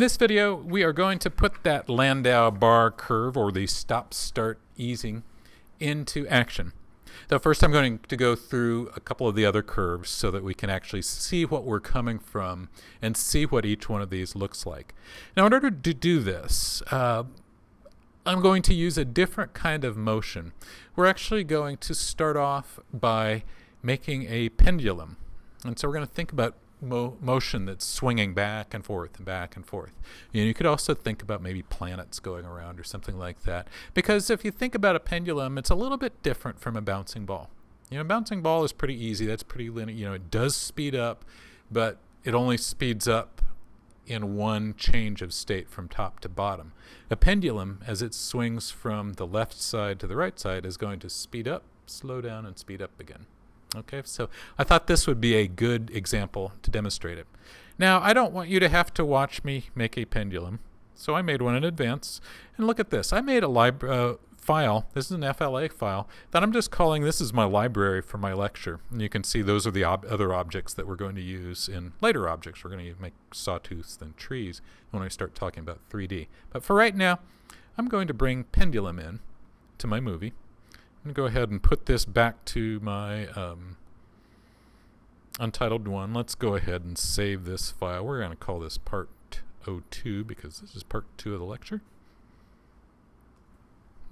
In this video, we are going to put that Landau bar curve, or the stop-start easing, into action. Though first I'm going to go through a couple of the other curves so that we can actually see what we're coming from and see what each one of these looks like. Now, in order to do this, I'm going to use a different kind of motion. We're actually going to start off by making a pendulum. And so we're going to think about motion that's swinging back and forth and back and forth. You could also think about maybe planets going around or something like that. Because if you think about a pendulum, it's a little bit different from a bouncing ball. A bouncing ball is pretty easy. That's pretty linear. It does speed up, but it only speeds up in one change of state from top to bottom. A pendulum, as it swings from the left side to the right side, is going to speed up, slow down, and speed up again. Okay, so I thought this would be a good example to demonstrate it. Now, I don't want you to have to watch me make a pendulum, so I made one in advance. And look at this. I made a file. This is an FLA file that I'm just calling, this is my library for my lecture. And you can see those are the other objects that we're going to use in later objects. We're going to make sawtooths and trees when we start talking about 3D. But for right now, I'm going to bring pendulum in to my movie. I'm going to go ahead and put this back to my untitled one. Let's go ahead and save this file. We're going to call this part 02 because this is part 2 of the lecture.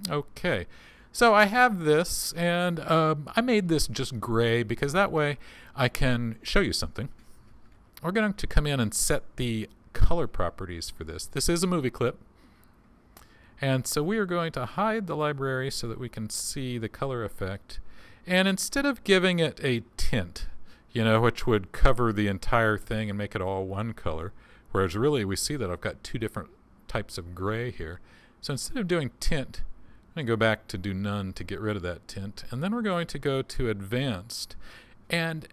Okay, so I have this, and I made this just gray because that way I can show you something. We're going to come in and set the color properties for this. This is a movie clip. And so we are going to hide the library so that we can see the color effect. And instead of giving it a tint, which would cover the entire thing and make it all one color, whereas really we see that I've got two different types of gray here. So instead of doing tint, I'm going to go back to do none to get rid of that tint. And then we're going to go to advanced. And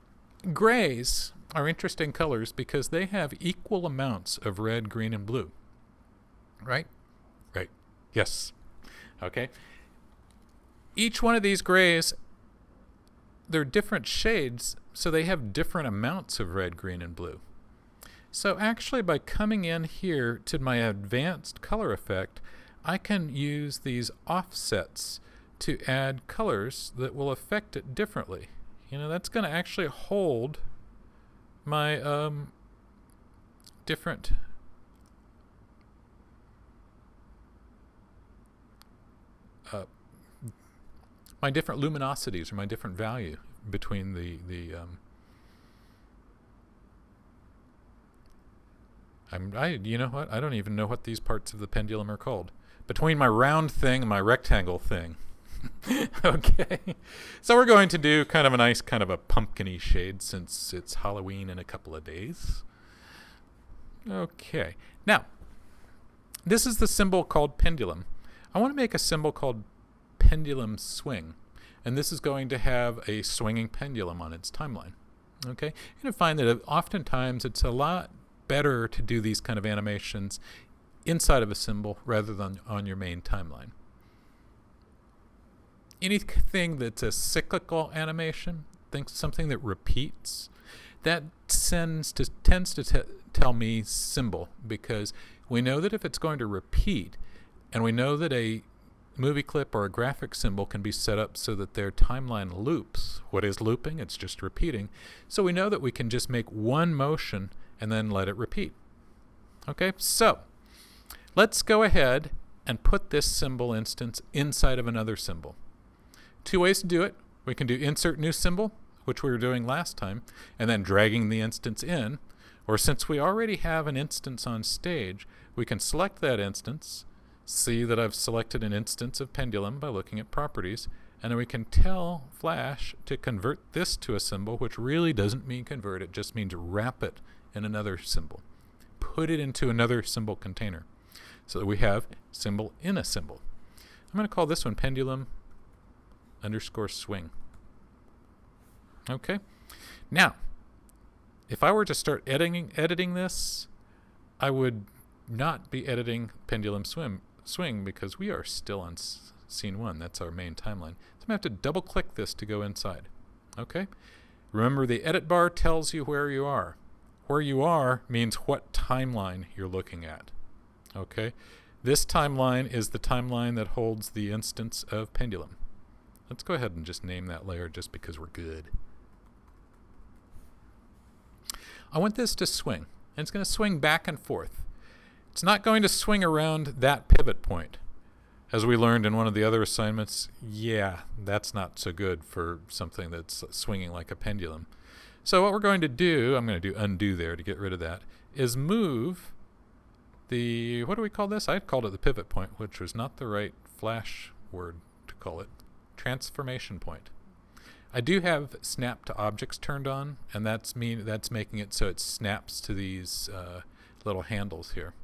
grays are interesting colors because they have equal amounts of red, green, and blue. Right? Right. Yes. Okay. Each one of these grays, they're different shades, so they have different amounts of red, green, and blue. So actually, by coming in here to my advanced color effect, I can use these offsets to add colors that will affect it differently. That's going to actually hold my different my different luminosities, or my different value between the you know what? I don't even know what these parts of the pendulum are called. Between my round thing and my rectangle thing. Okay. So we're going to do kind of a nice, kind of a pumpkin-y shade since it's Halloween in a couple of days. Okay. Now, this is the symbol called pendulum. I want to make a symbol called pendulum swing, and this is going to have a swinging pendulum on its timeline. Okay, you're going to find that oftentimes it's a lot better to do these kind of animations inside of a symbol rather than on your main timeline. Anything that's a cyclical animation, think something that repeats, that tends to tell me symbol, because we know that if it's going to repeat, and we know that a movie clip or a graphic symbol can be set up so that their timeline loops. What is looping? It's just repeating. So we know that we can just make one motion and then let it repeat. Okay, so let's go ahead and put this symbol instance inside of another symbol. Two ways to do it. We can do insert new symbol, which we were doing last time, and then dragging the instance in. Or since we already have an instance on stage, we can select that instance, see that I've selected an instance of pendulum by looking at properties, and then we can tell Flash to convert this to a symbol, which really doesn't mean convert, it just means wrap it in another symbol. Put it into another symbol container so that we have symbol in a symbol. I'm going to call this one pendulum underscore swing. Okay. Now, if I were to start editing this, I would not be editing pendulum swing because we are still on scene 1. That's our main timeline. So I'm going to have to double click this to go inside. Okay? Remember, the edit bar tells you where you are. where you are means what timeline you're looking at. Okay? This timeline is the timeline that holds the instance of pendulum. Let's go ahead and just name that layer just because we're good. I want this to swing, and it's going to swing back and forth. It's not going to swing around that pivot point. As we learned in one of the other assignments, yeah, that's not so good for something that's swinging like a pendulum. So what we're going to do, I'm going to do undo there to get rid of that, is move the, what do we call this? I called it the pivot point, which was not the right Flash word to call it. Transformation point. I do have snap to objects turned on, and that's making it so it snaps to these little handles here.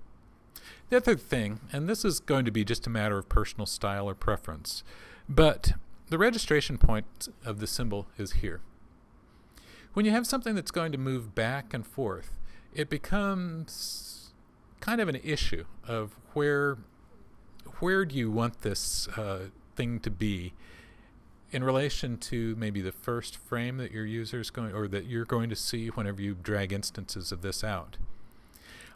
The other thing, and this is going to be just a matter of personal style or preference, but the registration point of the symbol is here. When you have something that's going to move back and forth, it becomes kind of an issue of where do you want this thing to be in relation to maybe the first frame that your user's going, or that you're going to see whenever you drag instances of this out.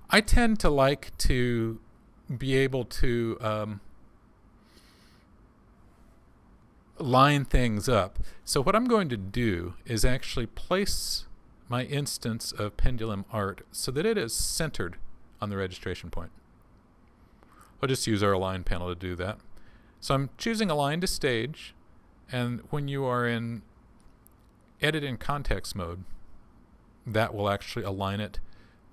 I tend to like to be able to line things up. So what I'm going to do is actually place my instance of pendulum art so that it is centered on the registration point. I'll just use our align panel to do that. So I'm choosing align to stage, and when you are in edit in context mode, that will actually align it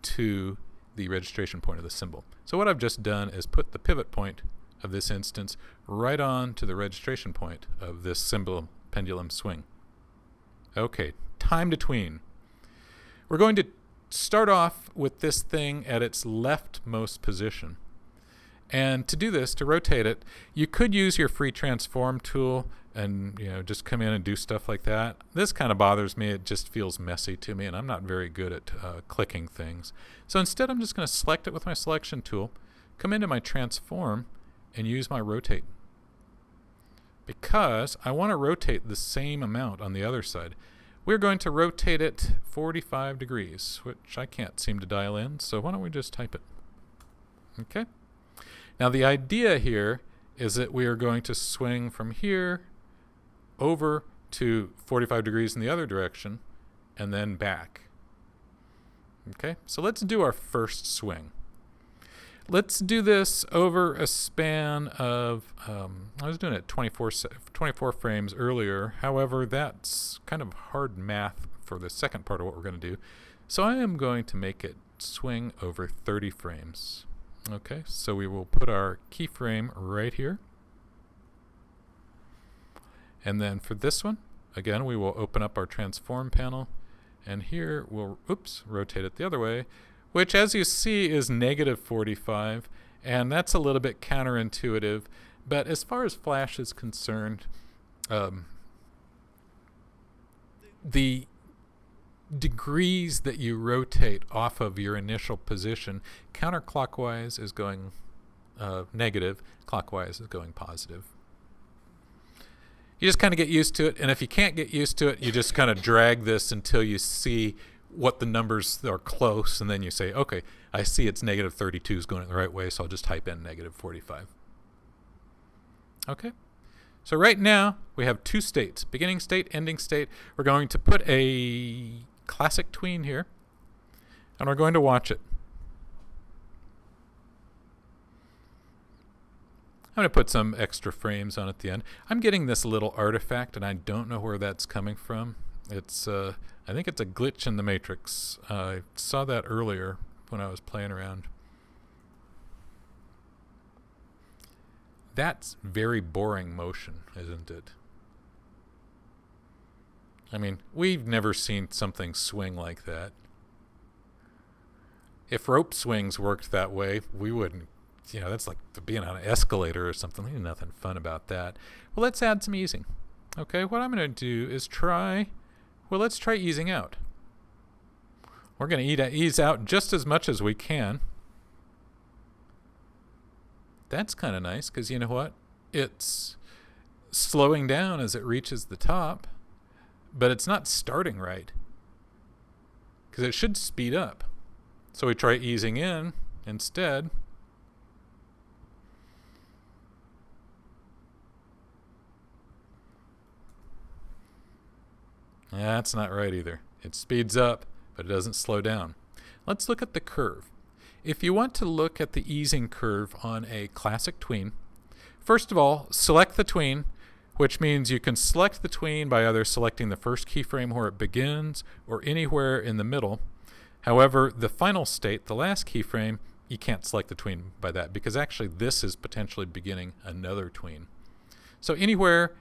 to the registration point of the symbol. So what I've just done is put the pivot point of this instance right on to the registration point of this symbol pendulum swing. Okay, time to tween. We're going to start off with this thing at its leftmost position. And to do this, to rotate it, you could use your free transform tool and just come in and do stuff like that. This kind of bothers me. It just feels messy to me, and I'm not very good at clicking things. So instead, I'm just going to select it with my selection tool, come into my transform, and use my rotate. Because I want to rotate the same amount on the other side. We're going to rotate it 45 degrees, which I can't seem to dial in, so why don't we just type it? Okay. Now the idea here is that we are going to swing from here over to 45 degrees in the other direction and then back. Okay, so let's do our first swing. Let's do this over a span of, I was doing it 24 frames earlier. However, that's kind of hard math for the second part of what we're going to do. So I am going to make it swing over 30 frames. Okay, so we will put our keyframe right here. And then for this one, again, we will open up our transform panel. And here we'll, rotate it the other way, which as you see is negative 45. And that's a little bit counterintuitive. But as far as Flash is concerned, the degrees that you rotate off of your initial position, counterclockwise is going negative, clockwise is going positive. You just kind of get used to it, and if you can't get used to it, you just kind of drag this until you see what the numbers are close, and then you say, okay, I see it's negative 32 is going the right way, so I'll just type in negative 45. Okay. So right now, we have two states, beginning state, ending state. We're going to put a classic tween here, and we're going to watch it. I'm going to put some extra frames on at the end. I'm getting this little artifact, and I don't know where that's coming from. It's, I think it's a glitch in the matrix. I saw that earlier when I was playing around. That's very boring motion, isn't it? I mean, we've never seen something swing like that. If rope swings worked that way, we wouldn't, that's like being on an escalator or something. There's nothing fun about that. Well, let's add some easing. Okay, what I'm going to do is let's try easing out. We're going to ease out just as much as we can. That's kind of nice because you know what? It's slowing down as it reaches the top, but it's not starting right. because it should speed up. So we try easing in instead. Yeah, that's not right either. It speeds up, but it doesn't slow down. Let's look at the curve. If you want to look at the easing curve on a classic tween, first of all, select the tween, which means you can select the tween by either selecting the first keyframe where it begins or anywhere in the middle. However, the final state, the last keyframe, you can't select the tween by that because actually this is potentially beginning another tween. So anywhere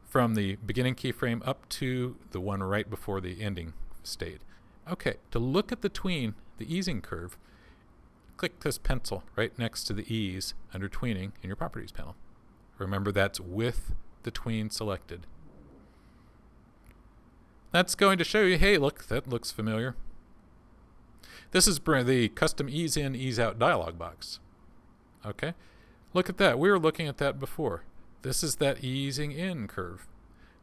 from the beginning keyframe up to the one right before the ending state. Okay, to look at the tween, the easing curve, click this pencil right next to the ease under tweening in your properties panel. Remember, that's with the tween selected. That's going to show you, hey, look, that looks familiar. This is the custom ease in, ease out dialog box. Okay, look at that. We were looking at that before. This is that easing in curve.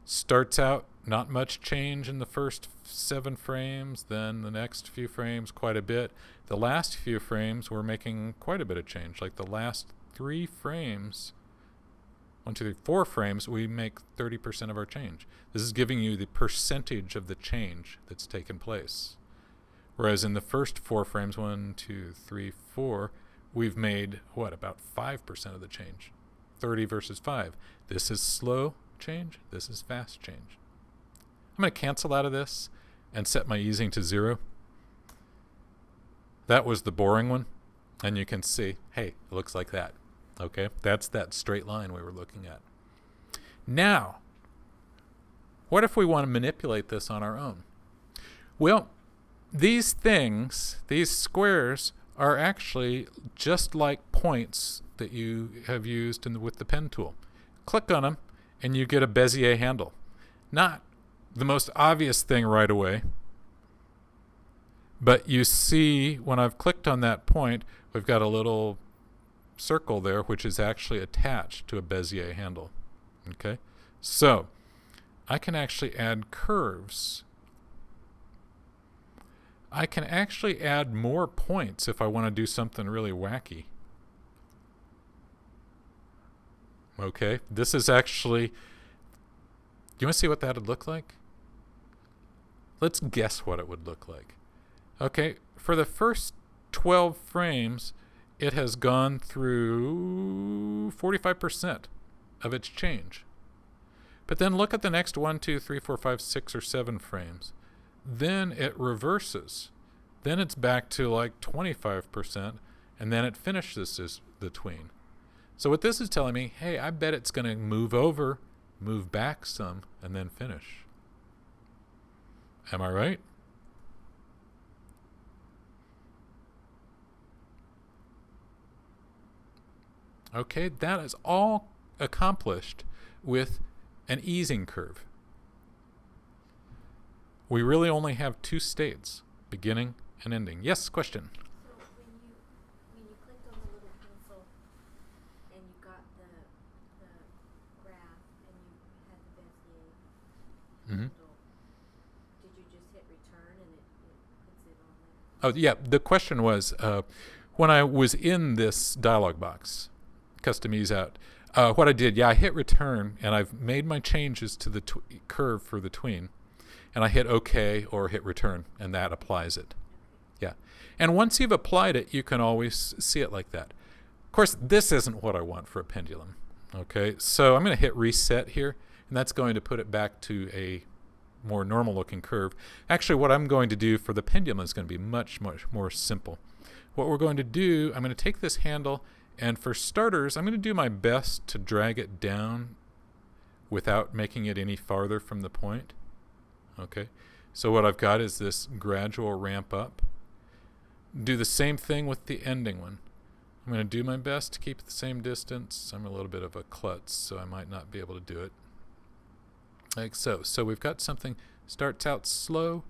Starts out not much change in the first 7 frames, then the next few frames quite a bit. The last few frames we're making quite a bit of change. Like the last 3 frames, 1, 2, 3, 4 frames, we make 30% of our change. This is giving you the percentage of the change that's taken place. Whereas in the first 4 frames, 1, 2, 3, 4, we've made, what, about 5% of the change. 30 versus 5. This is slow change. This is fast change. I'm going to cancel out of this and set my easing to 0. That was the boring one. And you can see, hey, it looks like that. Okay, that's that straight line we were looking at. Now, what if we want to manipulate this on our own? Well, these things, these squares, are actually just like points that you have used with the pen tool. Click on them and you get a Bezier handle. Not the most obvious thing right away, but you see when I've clicked on that point, we've got a little circle there which is actually attached to a Bezier handle. Okay, so I can actually add curves. I can actually add more points if I want to do something really wacky. Okay, this is actually, do you want to see what that would look like? Let's guess what it would look like. Okay, for the first 12 frames, it has gone through 45% of its change. But then look at the next 1, 2, 3, 4, 5, 6, or 7 frames. Then it reverses. Then it's back to like 25%, and then it finishes the tween. So what this is telling me, hey, I bet it's going to move over, move back some, and then finish. Am I right? Okay, that is all accomplished with an easing curve. We really only have 2 states, beginning and ending. Yes, question? So when you clicked on the little pencil and you got the graph and you had the Bezier handle, did you just hit return and it puts it on there? Oh, yeah, the question was, when I was in this dialog box, custom ease out, what I did, I hit return and I've made my changes to the curve for the tween. And I hit OK or hit return, and that applies it. Yeah. And once you've applied it, you can always see it like that. Of course, this isn't what I want for a pendulum. Okay, so I'm going to hit reset here, and that's going to put it back to a more normal looking curve. Actually, what I'm going to do for the pendulum is going to be much, much more simple. What we're going to do, I'm going to take this handle, and for starters, I'm going to do my best to drag it down without making it any farther from the point. Okay, so what I've got is this gradual ramp up. Do the same thing with the ending one. I'm going to do my best to keep the same distance. I'm a little bit of a klutz, so I might not be able to do it. Like so. So we've got something starts out slow,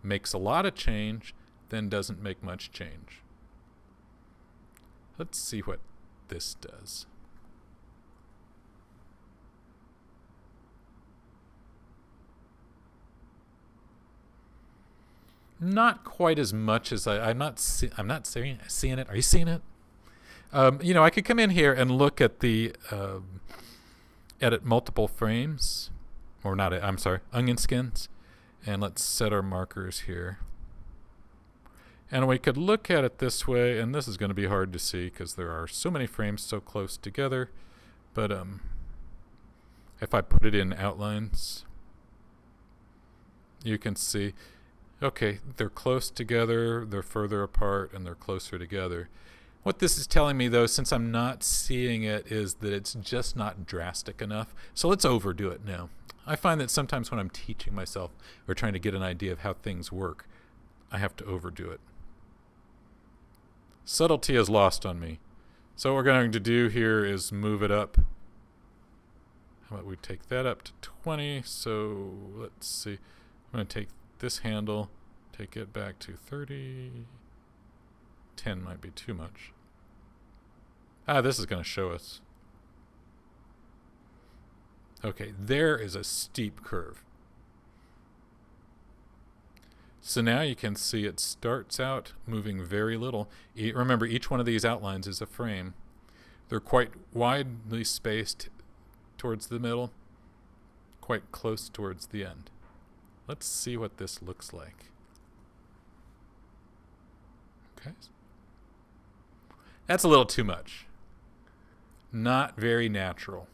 makes a lot of change, then doesn't make much change. Let's see what this does. Not quite as much as I'm not seeing it. Are you seeing it? I could come in here and look at the edit multiple frames, or not. I'm sorry, onion skins, and let's set our markers here. And we could look at it this way, and this is going to be hard to see because there are so many frames so close together. But if I put it in outlines, you can see, okay, they're close together, they're further apart, and they're closer together. What this is telling me, though, since I'm not seeing it, is that it's just not drastic enough. So let's overdo it now. I find that sometimes when I'm teaching myself or trying to get an idea of how things work, I have to overdo it. Subtlety is lost on me. So what we're going to do here is move it up. How about we take that up to 20? So let's see. I'm going to take this handle, take it back to 30. 10 might be too much. This is going to show us. Okay, there is a steep curve. So now you can see it starts out moving very little. Remember, each one of these outlines is a frame. They're quite widely spaced towards the middle, quite close towards the end. Let's see what this looks like. Okay. That's a little too much. Not very natural.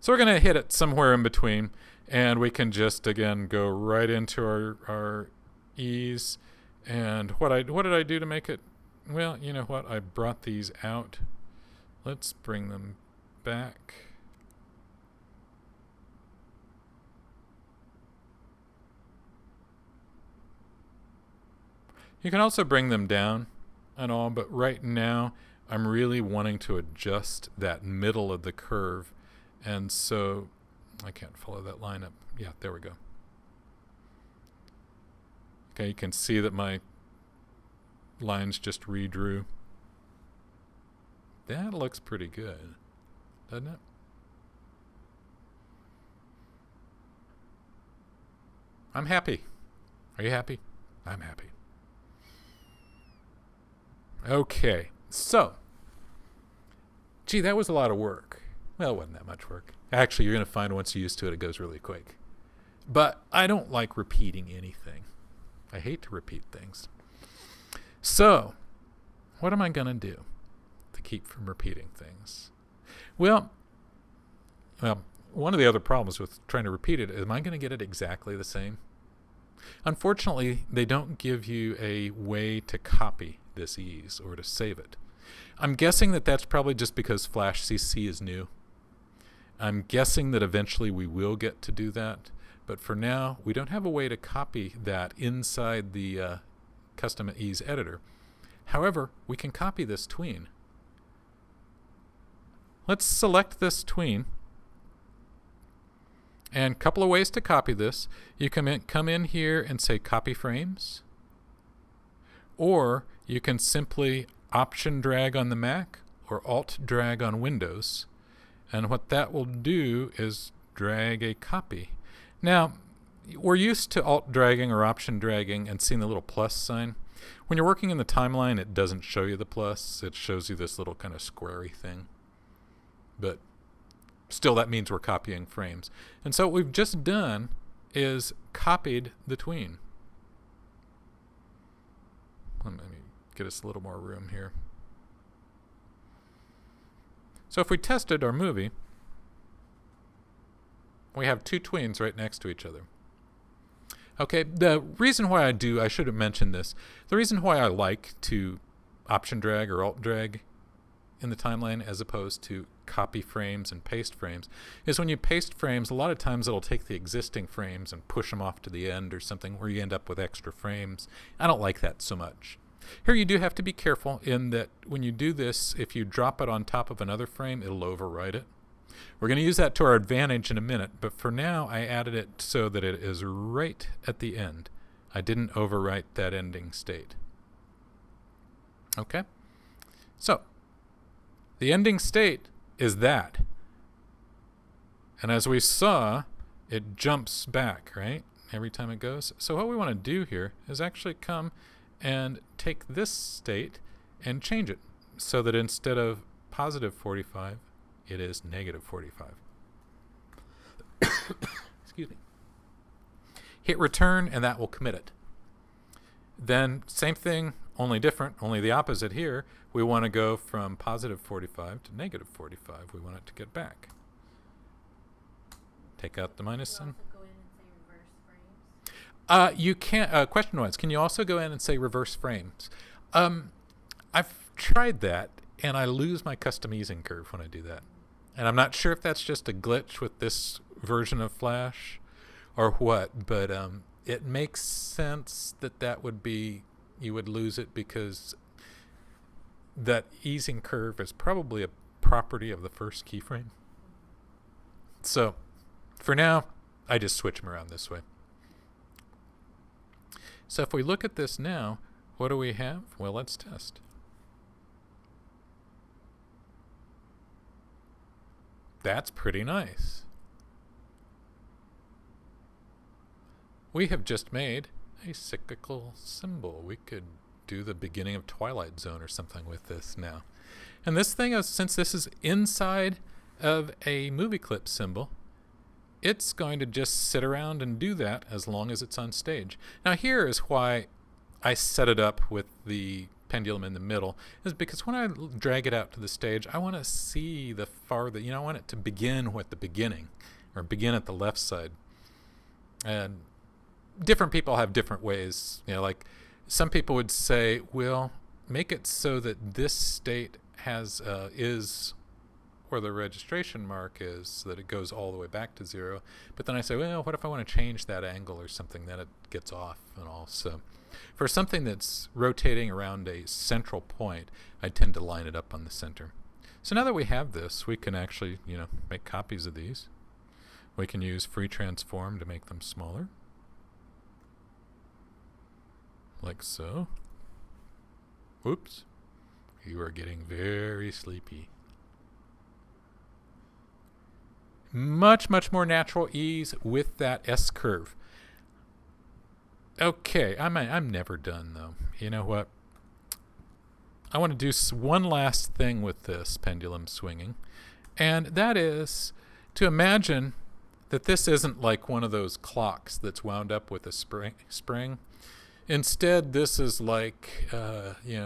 So we're going to hit it somewhere in between, and we can just, again, go right into our ease. And what did I do to make it? Well, you know what? I brought these out. Let's bring them back. You can also bring them down and all, but right now I'm really wanting to adjust that middle of the curve. And so I can't follow that line up. Yeah, there we go. Okay, you can see that my lines just redrew. That looks pretty good, doesn't it? I'm happy. Are you happy? I'm happy. Okay, so, gee, that was a lot of work. Well, it wasn't that much work. Actually, you're going to find once you're used to it, it goes really quick. But I don't like repeating anything. I hate to repeat things. So, what am I going to do to keep from repeating things? Well, one of the other problems with trying to repeat it is, am I going to get it exactly the same? Unfortunately, they don't give you a way to copy this ease or to save it. I'm guessing that that's probably just because FlashCC is new. I'm guessing that eventually we will get to do that, but for now, we don't have a way to copy that inside the custom ease editor. However, we can copy this tween. Let's select this tween. And a couple of ways to copy this. You can come in here and say copy frames, or you can simply Option drag on the Mac or Alt drag on Windows. And what that will do is drag a copy. Now, we're used to Alt dragging or Option dragging and seeing the little plus sign. When you're working in the timeline, it doesn't show you the plus. It shows you this little kind of squarey thing. But still, that means we're copying frames. And so what we've just done is copied the tween. Let me get us a little more room here. So if we tested our movie, we have two tweens right next to each other. Okay, the reason why I should have mentioned this. The reason why I like to Option drag or Alt drag in the timeline as opposed to copy frames and paste frames is when you paste frames, a lot of times it'll take the existing frames and push them off to the end or something where you end up with extra frames. I don't like that so much. Here you do have to be careful in that when you do this, if you drop it on top of another frame, it'll overwrite it. We're going to use that to our advantage in a minute, but for now I added it so that it is right at the end. I didn't overwrite that ending state. Okay? So, the ending state is that. And as we saw, it jumps back, right? every time it goes. So what we want to do here is actually come and take this state and change it so that instead of positive 45, it is negative 45. Excuse me. Hit return, and that will commit it. Then same thing, only different, only the opposite here. We want to go from positive 45 to negative 45. We want it to get back. Take out the minus sign. Go in and say reverse frames? You can't. Question was, can you also go in and say reverse frames? I've tried that, and I lose my custom easing curve when I do that. And I'm not sure if that's just a glitch with this version of Flash or what, but it makes sense that would be, you would lose it because that easing curve is probably a property of the first keyframe. So for now, I just switch them around this way. So if we look at this now, what do we have? Well, let's test. That's pretty nice. We have just made a cyclical symbol. We could do the beginning of Twilight Zone or something with this now. And this thing is, since this is inside of a movie clip symbol, it's going to just sit around and do that as long as it's on stage. Now here is why I set it up with the pendulum in the middle, is because when I drag it out to the stage, I want to see the farther, I want it to begin with the beginning, or begin at the left side. And different people have different ways, like some people would say, well, make it so that this state has is where the registration mark is, so that it goes all the way back to 0. But then I say, well, what if I want to change that angle or something, then it gets off and all. So for something that's rotating around a central point, I tend to line it up on the center. So now that we have this, we can actually, make copies of these. We can use free transform to make them smaller. Like so. Oops. You are getting very sleepy. Much, much more natural ease with that S curve. Okay, I'm never done though. You know what? I want to do one last thing with this pendulum swinging, and that is to imagine that this isn't like one of those clocks that's wound up with a spring. Instead, this is like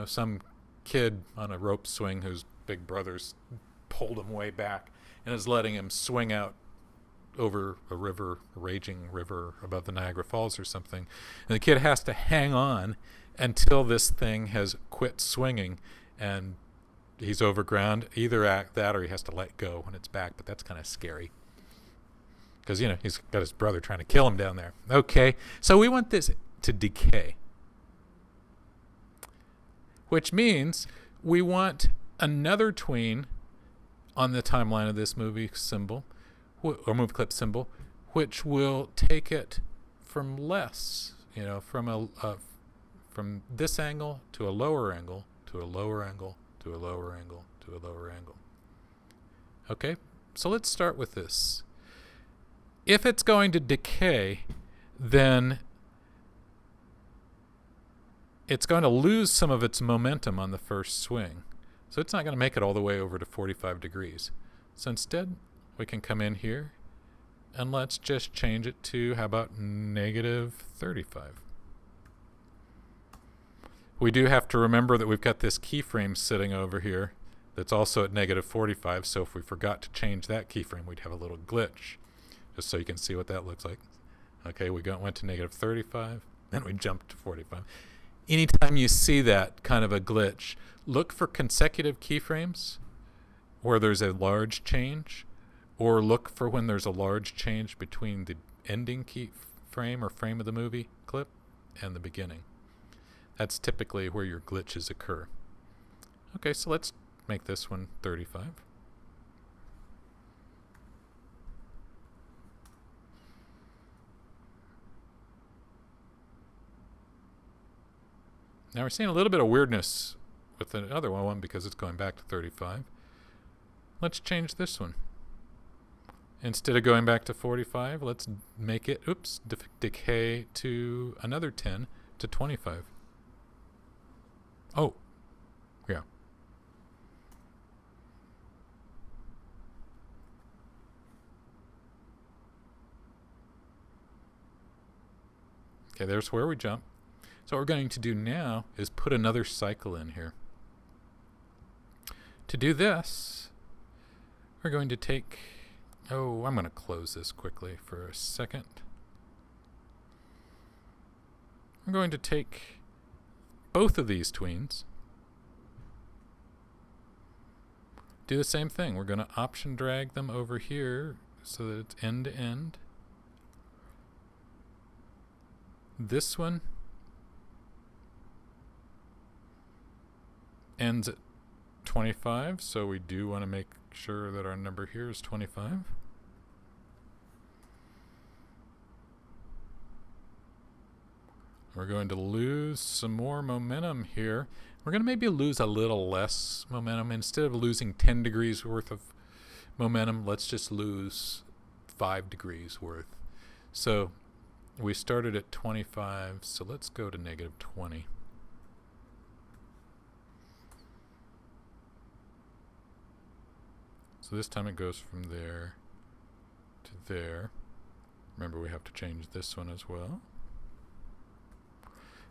some kid on a rope swing whose big brothers pulled him way back and is letting him swing out over a river, a raging river above the Niagara Falls or something. And the kid has to hang on until this thing has quit swinging and he's over ground. Either act that or he has to let go when it's back, but that's kind of scary. Because, he's got his brother trying to kill him down there. Okay, so we want this to decay. Which means we want another tween on the timeline of this movie symbol, or movie clip symbol, which will take it from less, from this angle to a lower angle, to a lower angle, to a lower angle, to a lower angle. Okay, so let's start with this. If it's going to decay, then it's going to lose some of its momentum on the first swing. So it's not going to make it all the way over to 45 degrees. So instead, we can come in here and let's just change it to, how about negative 35. We do have to remember that we've got this keyframe sitting over here that's also at negative 45, so if we forgot to change that keyframe, we'd have a little glitch, just so you can see what that looks like. Okay, we went to negative 35, then we jumped to 45. Anytime you see that kind of a glitch, look for consecutive keyframes where there's a large change, or look for when there's a large change between the ending keyframe or frame of the movie clip and the beginning. That's typically where your glitches occur. Okay, so let's make this one 35. Now we're seeing a little bit of weirdness with the other one because it's going back to 35. Let's change this one. Instead of going back to 45, let's make it, decay to another 10 to 25. Oh, yeah. Okay, there's where we jump. So what we're going to do now is put another cycle in here. To do this, we're going to take... Oh, I'm going to close this quickly for a second. I'm going to take both of these tweens. Do the same thing. We're going to option drag them over here so that it's end to end. This one ends at 25, so we do want to make sure that our number here is 25. We're going to lose some more momentum here. We're going to maybe lose a little less momentum. Instead of losing 10 degrees worth of momentum, let's just lose 5 degrees worth. So we started at 25, so let's go to negative 20. So this time it goes from there to there. Remember, we have to change this one as well.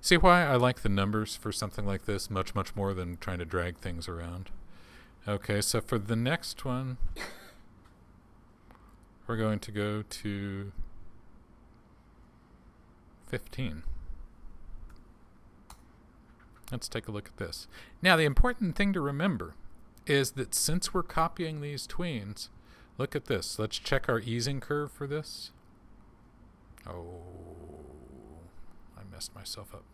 See why I like the numbers for something like this much, much more than trying to drag things around. Okay, so for the next one, we're going to go to 15. Let's take a look at this. Now, the important thing to remember is that since we're copying these tweens, look at this. Let's check our easing curve for this. Oh, I messed myself up.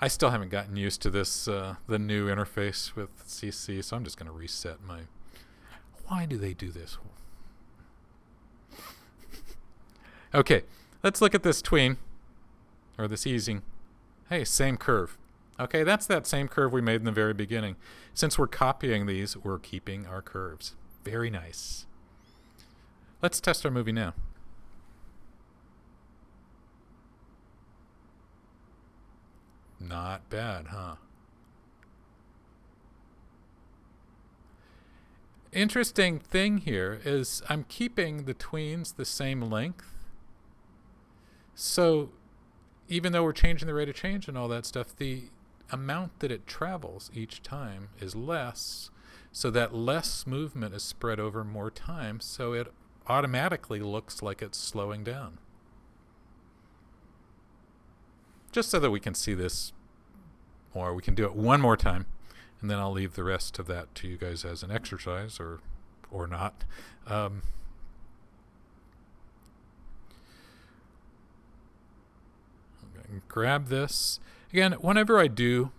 I still haven't gotten used to this, the new interface with CC, so I'm just going to reset my... Why do they do this? Okay, let's look at this tween, or this easing. Hey, same curve. Okay, that's that same curve we made in the very beginning. Since we're copying these, we're keeping our curves. Very nice. Let's test our movie now. Not bad, huh? Interesting thing here is I'm keeping the tweens the same length. So even though we're changing the rate of change and all that stuff, the amount that it travels each time is less. So that less movement is spread over more time. So it automatically looks like it's slowing down. Just so that we can see this more, we can do it one more time. And then I'll leave the rest of that to you guys as an exercise, or not. Grab this. Again, whenever I do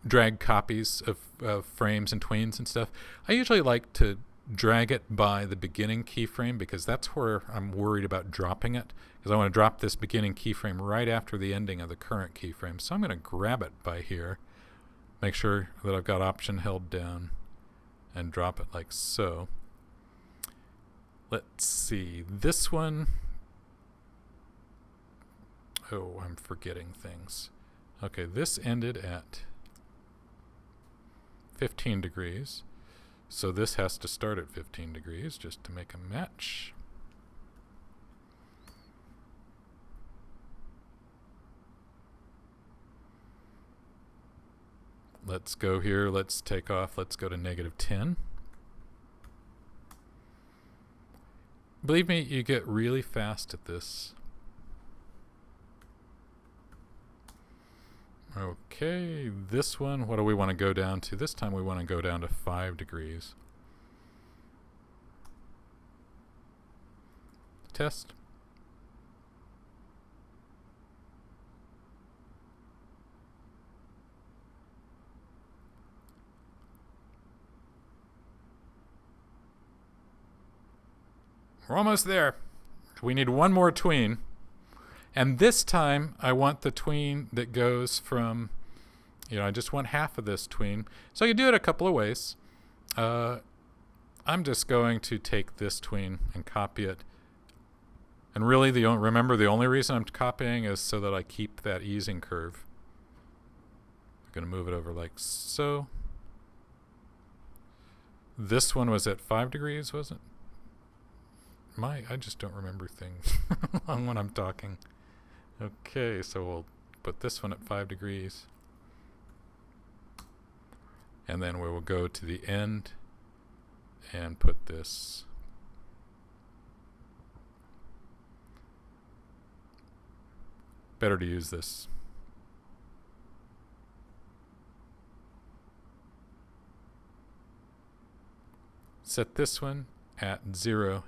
drag copies of frames and tweens and stuff, I usually like to drag it by the beginning keyframe because that's where I'm worried about dropping it, because I want to drop this beginning keyframe right after the ending of the current keyframe. So I'm going to grab it by here. Make sure that I've got option held down and drop it like so. Let's see. This one. Oh, I'm forgetting things. Okay, this ended at 15 degrees. So this has to start at 15 degrees just to make a match. Let's go here. Let's take off. Let's go to negative 10. Believe me, you get really fast at this. Okay, this one, what do we want to go down to? This time we want to go down to 5 degrees. Test. We're almost there. We need one more tween. And this time, I want the tween that goes from, I just want half of this tween. So you do it a couple of ways. I'm just going to take this tween and copy it. And really, remember, the only reason I'm copying is so that I keep that easing curve. I'm going to move it over like so. This one was at 5 degrees, was it? I just don't remember things when I'm talking. Okay, so we'll put this one at 5 degrees. And then we will go to the end and put this. Better to use this. Set this one at 0,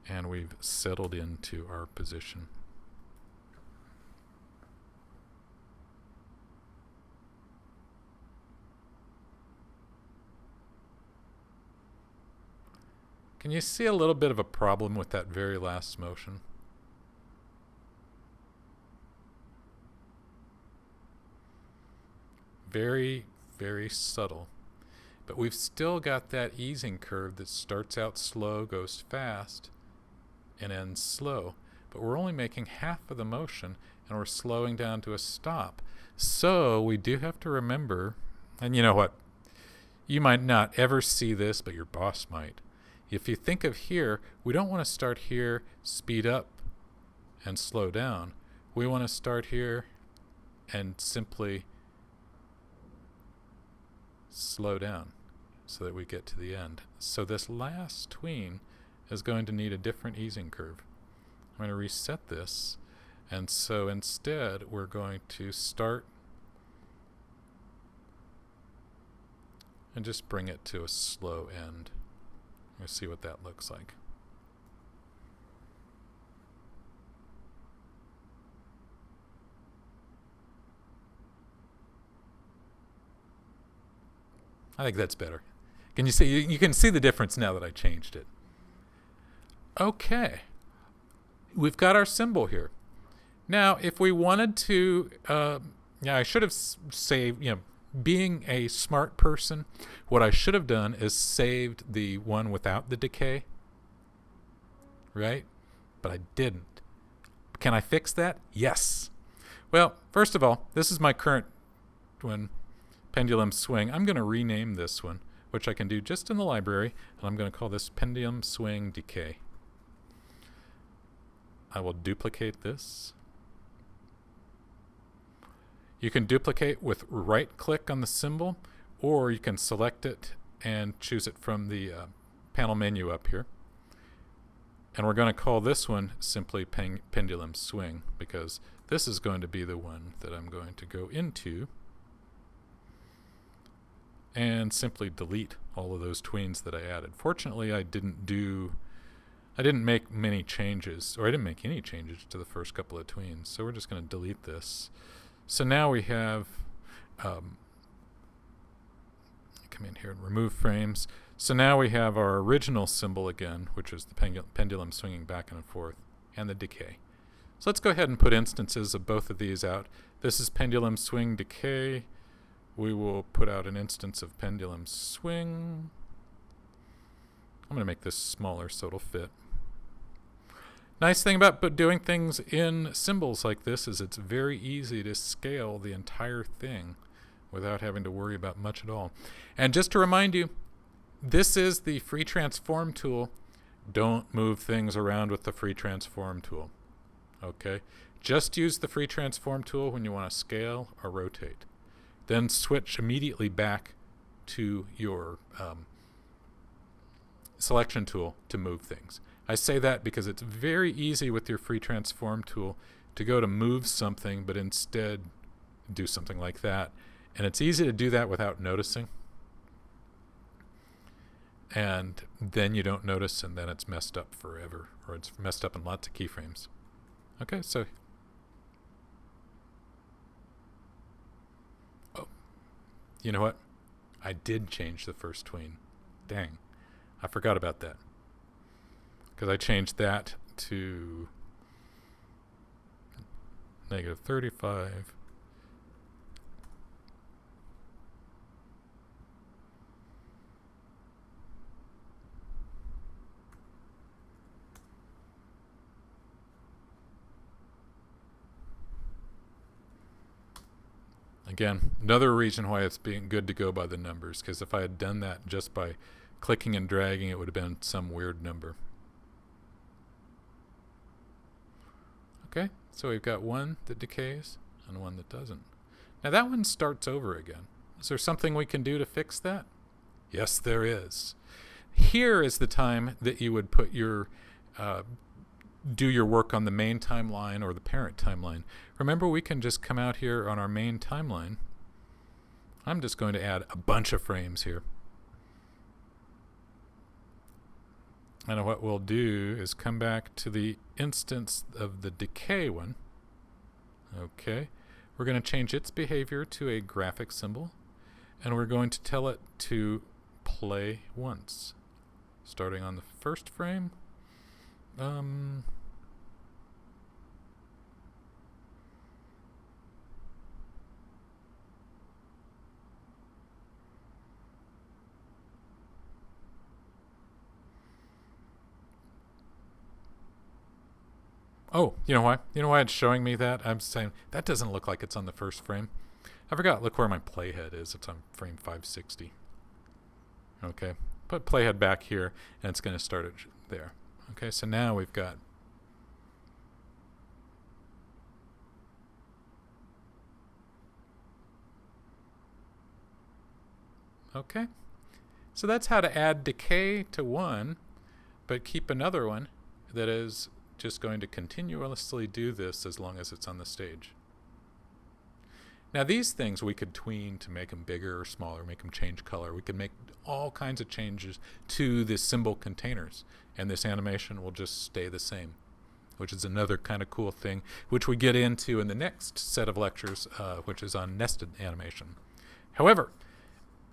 and we've settled into our position. Can you see a little bit of a problem with that very last motion? Very, very subtle. But we've still got that easing curve that starts out slow, goes fast, and ends slow. But we're only making half of the motion, and we're slowing down to a stop. So we do have to remember, and you know what? You might not ever see this, but your boss might. If you think of here, we don't want to start here, speed up, and slow down. We want to start here and simply slow down so that we get to the end. So this last tween is going to need a different easing curve. I'm going to reset this, and so instead we're going to start and just bring it to a slow end. Let's see what that looks like. I think that's better. Can you see? You can see the difference now that I changed it. Okay. We've got our symbol here. Now, if we wanted to, I should have saved, being a smart person, what I should have done is saved the one without the decay, right? But I didn't. Can I fix that? Yes. Well, first of all, this is my current one, pendulum swing. I'm going to rename this one, which I can do just in the library, and I'm going to call this pendulum swing decay. I will duplicate this. You can duplicate with right-click on the symbol, or you can select it and choose it from the panel menu up here. And we're going to call this one simply pendulum swing, because this is going to be the one that I'm going to go into and simply delete all of those tweens that I added. Fortunately, I didn't make many changes, or I didn't make any changes to the first couple of tweens, so we're just going to delete this. So now we have, come in here and remove frames. So now we have our original symbol again, which is the pendulum swinging back and forth, and the decay. So let's go ahead and put instances of both of these out. This is pendulum swing decay. We will put out an instance of pendulum swing. I'm going to make this smaller so it'll fit. Nice thing about doing things in symbols like this is it's very easy to scale the entire thing without having to worry about much at all. And just to remind you, this is the free transform tool. Don't move things around with the free transform tool. Okay? Just use the free transform tool when you want to scale or rotate. Then switch immediately back to your selection tool to move things. I say that because it's very easy with your free transform tool to go to move something, but instead do something like that. And it's easy to do that without noticing. And then you don't notice, and then it's messed up forever, or it's messed up in lots of keyframes. Okay, so. Oh, you know what? I did change the first tween. Dang, I forgot about that. Because I changed that to negative 35. Again, another reason why it's being good to go by the numbers, because if I had done that just by clicking and dragging, it would have been some weird number. Okay, so we've got one that decays and one that doesn't. Now that one starts over again. Is there something we can do to fix that? Yes, there is. Here is the time that you would put your do your work on the main timeline or the parent timeline. Remember, we can just come out here on our main timeline. I'm just going to add a bunch of frames here. And what we'll do is come back to the instance of the decay one. Okay. We're going to change its behavior to a graphic symbol. And we're going to tell it to play once. Starting on the first frame. Oh, you know why? You know why it's showing me that? I'm saying that doesn't look like it's on the first frame. I forgot. Look where my playhead is. It's on frame 560. Okay. Put playhead back here, and it's going to start it there. Okay, so now we've got okay. So that's how to add decay to one, but keep another one that is just going to continuously do this as long as it's on the stage. Now these things we could tween to make them bigger or smaller, make them change color. We could make all kinds of changes to the symbol containers, and this animation will just stay the same, which is another kind of cool thing, which we get into in the next set of lectures, which is on nested animation. However,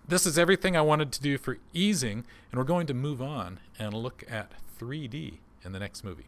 this is everything I wanted to do for easing, and we're going to move on and look at 3D in the next movie.